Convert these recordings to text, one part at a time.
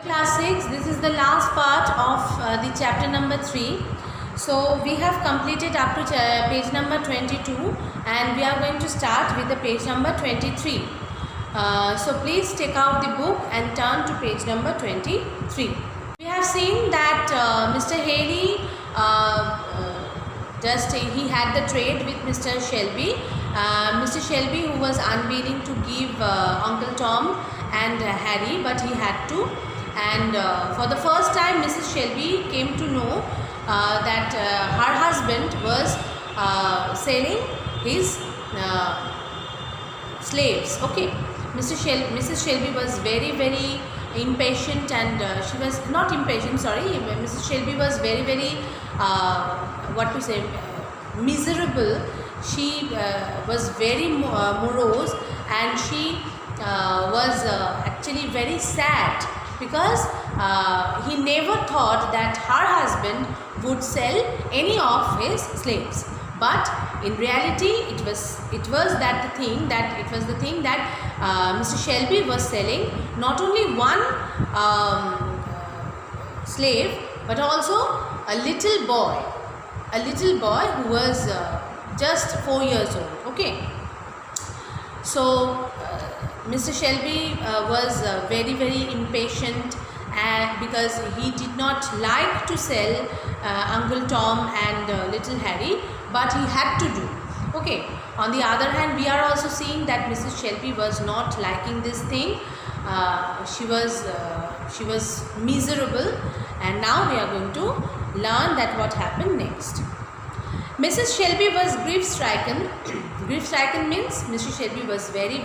Class 6, this is the last part of the chapter number 3. So we have completed up to page number 22 and we are going to start with the page number 23. So please take out the book and turn to page number 23. We have seen that Mr. Haley he had the trade with Mr. Shelby. Mr. Shelby, who was unwilling to give Uncle Tom and Harry, but he had to. And for the first time Mrs. Shelby came to know that her husband was selling his slaves. Okay, Mrs. Shelby was very impatient, and she was not impatient, sorry, Mrs. Shelby was very miserable. She was very morose, and she was actually very sad, because he never thought that her husband would sell any of his slaves. But in reality, it was the thing that Mr. Shelby was selling not only one slave, but also a little boy who was just 4 years old. Okay, so Mr. Shelby was very impatient, and because he did not like to sell Uncle Tom and little Harry, but he had to do. Okay, on the other hand, we are also seeing that Mrs. Shelby was not liking this thing. She was miserable, and now we are going to learn that what happened next. Mrs. Shelby was grief-stricken. Grief-stricken means Mr. Shelby was very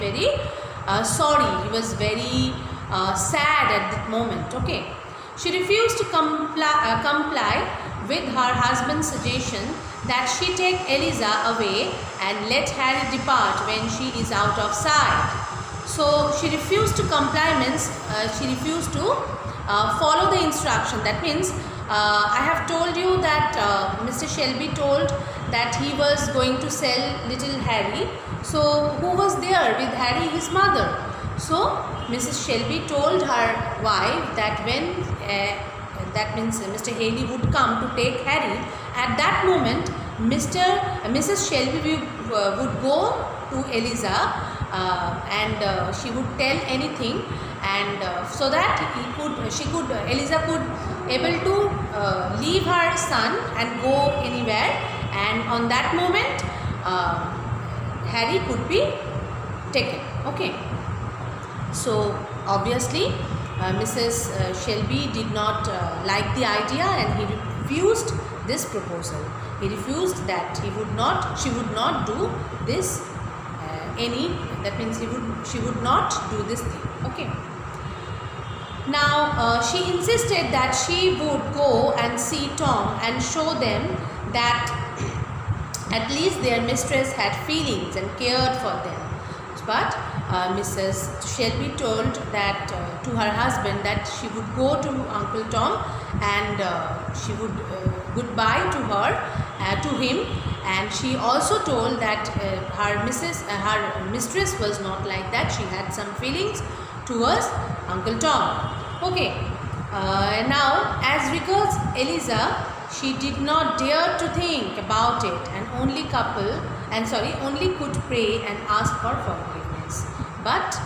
sorry. He was very sad at that moment. Okay, she refused to comply with her husband's suggestion that she take Eliza away and let Harry depart when she is out of sight. So she refused to comply means she refused to follow the instruction. That means I have told you that Mr. Shelby told that he was going to sell little Harry. So who was there with Harry? His mother. So Mrs. Shelby told her wife that when that means Mr. Haley would come to take Harry, at that moment Mrs. Shelby would go to Eliza and she would tell anything, and so that Eliza could able to leave her son and go anywhere, and on that moment Harry could be taken. Okay, so obviously Mrs. Shelby did not like the idea, and he refused this proposal. He refused that she would not do this that means she would not do this thing. Okay, now she insisted that she would go and see Tom and show them that at least their mistress had feelings and cared for them. But Mrs. Shelby told that to her husband that she would go to Uncle Tom and she would goodbye to him, and she also told that her mistress was not like that. She had some feelings towards Uncle Tom. Okay, now as regards Eliza, she did not dare to think about it, and only could pray and ask for forgiveness. But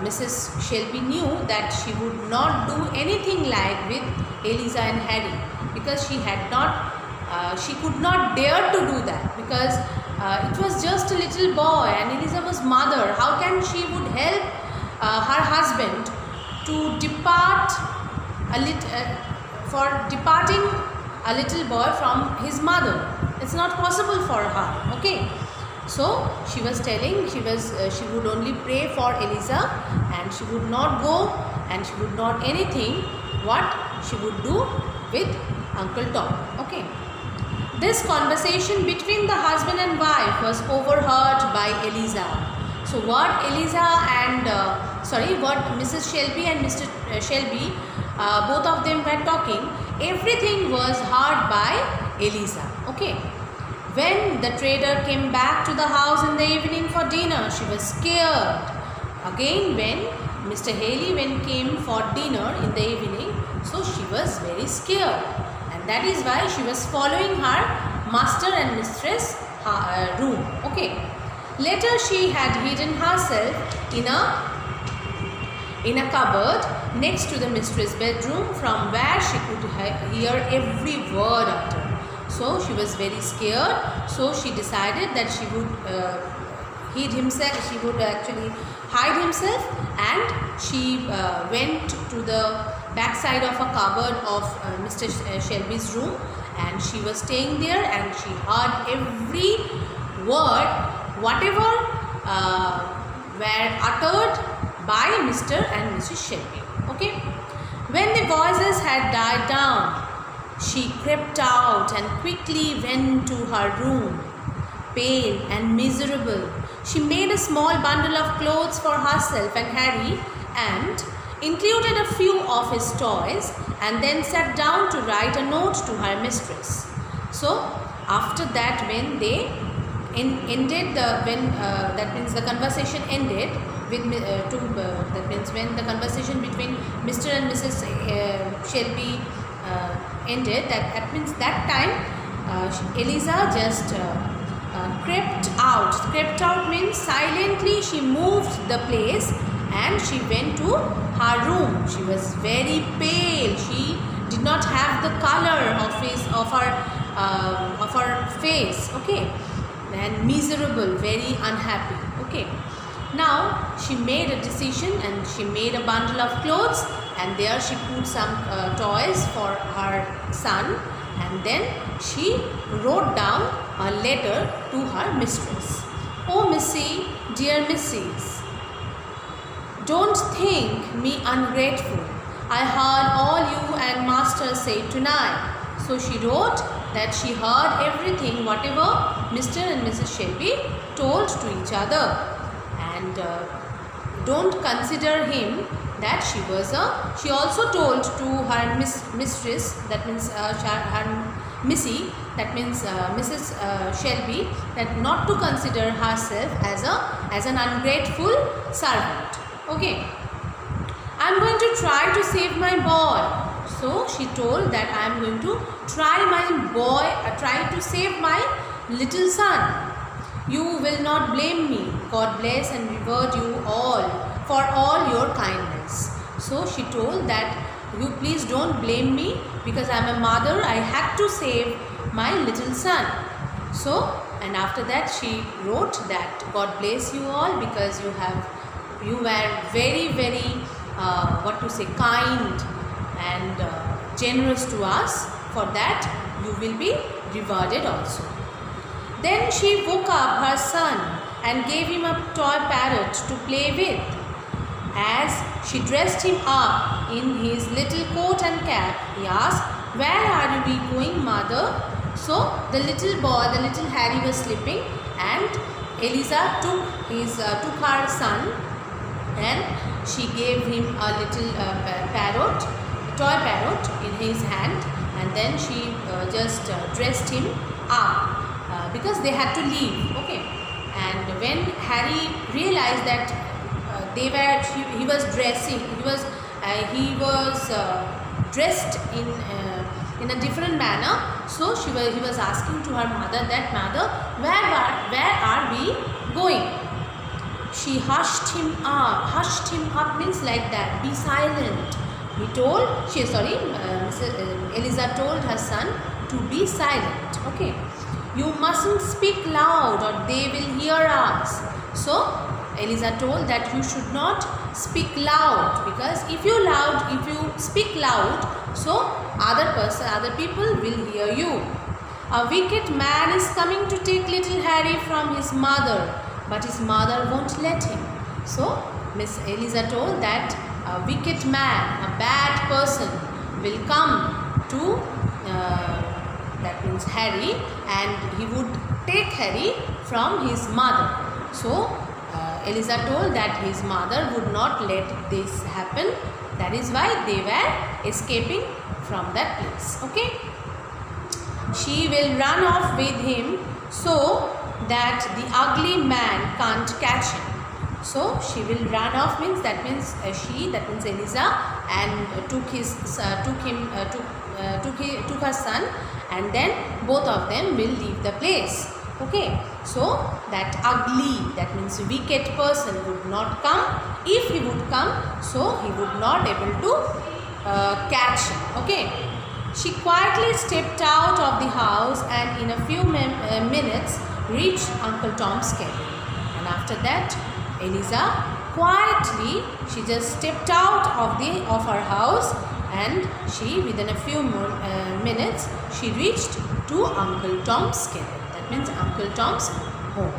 Mrs. Shelby knew that she would not do anything like with Eliza and Harry, because she could not dare to do that, because it was just a little boy and Eliza was mother. How can she would help her husband to depart for departing a little boy from his mother? It's not possible for her. Okay, so she was telling she would only pray for Eliza, and she would not go and she would not anything what she would do with Uncle Tom. Okay, this conversation between the husband and wife was overheard by Eliza. So what Mrs. Shelby and Mr. Shelby, both of them were talking, everything was heard by Eliza. Okay, when the trader came back to the house in the evening for dinner, she was scared. Again, when Mr. Haley when came for dinner in the evening, so she was very scared, and that is why she was following her master and mistress room. Okay. Later she had hidden herself in a cupboard next to the mistress' bedroom, from where she could hear every word uttered. So she was very scared. So she decided that she would She would actually hide himself, and she went to the backside of a cupboard of Mr. Shelby's room, and she was staying there, and she heard every word, whatever were uttered by Mr. and Mrs. Shelby. Okay. When the voices had died down, she crept out and quickly went to her room. Pale and miserable, she made a small bundle of clothes for herself and Harry, and included a few of his toys, and then sat down to write a note to her mistress. So after that, when they ended that means the conversation ended with that means when the conversation between Mr. and Mrs. Shelby ended, that means that time Eliza just crept out. Crept out means silently she moved the place, and she went to her room. She was very pale. She did not have the color of her face. Okay, and miserable, very unhappy. Okay. Now she made a decision, and she made a bundle of clothes, and there she put some toys for her son, and then she wrote down a letter to her mistress. Oh Missy, dear Missis, don't think me ungrateful. I heard all you and master say tonight. So she wrote that she heard everything whatever Mr. and Mrs. Shelby told to each other, and don't consider him that she also told to her mistress, that means her Missy, that means Mrs. Shelby, that not to consider herself as an ungrateful servant. Okay, I am going to try to save my boy. So she told that I am going to try to save my little son. You will not blame me. God bless and reward you all for all your kindness. So she told that you please don't blame me, because I am a mother. I had to save my little son. So, and after that she wrote that God bless you all, because you were very, very kind and generous to us. For that you will be rewarded also. Then she woke up her son and gave him a toy parrot to play with. As she dressed him up in his little coat and cap, he asked, "Where are we going, mother?" So the little boy, the little Harry, was sleeping, and Eliza took her son, and she gave him a little toy parrot in his hand, and then she just dressed him up because they had to leave. Okay, and when Harry realized that he was dressed in a different manner, so he was asking to her mother that, "Mother, where are we going?" She hushed him up. Hushed him up means like that, be silent. Eliza told her son to be silent. Okay, you mustn't speak loud or they will hear us. So Eliza told that you should not speak loud, because if you speak loud, so other people will hear you. A wicked man is coming to take little Harry from his mother, but his mother won't let him. So Miss Eliza told that a wicked man, a bad person, will come to that means Harry, and he would take Harry from his mother. So Eliza told that his mother would not let this happen. That is why they were escaping from that place. Okay, she will run off with him so that the ugly man can't catch him. So she will run off means that means Eliza, and took her son, and then both of them will leave the place. Okay, so that ugly, that means wicked person would not come. If he would come, so he would not able to catch him. Okay, she quietly stepped out of the house and in a few minutes reached Uncle Tom's cabin. And after that, Eliza quietly, she just stepped out of her house, and she within a few more minutes she reached to Uncle Tom's cabin. That means Uncle Tom's home.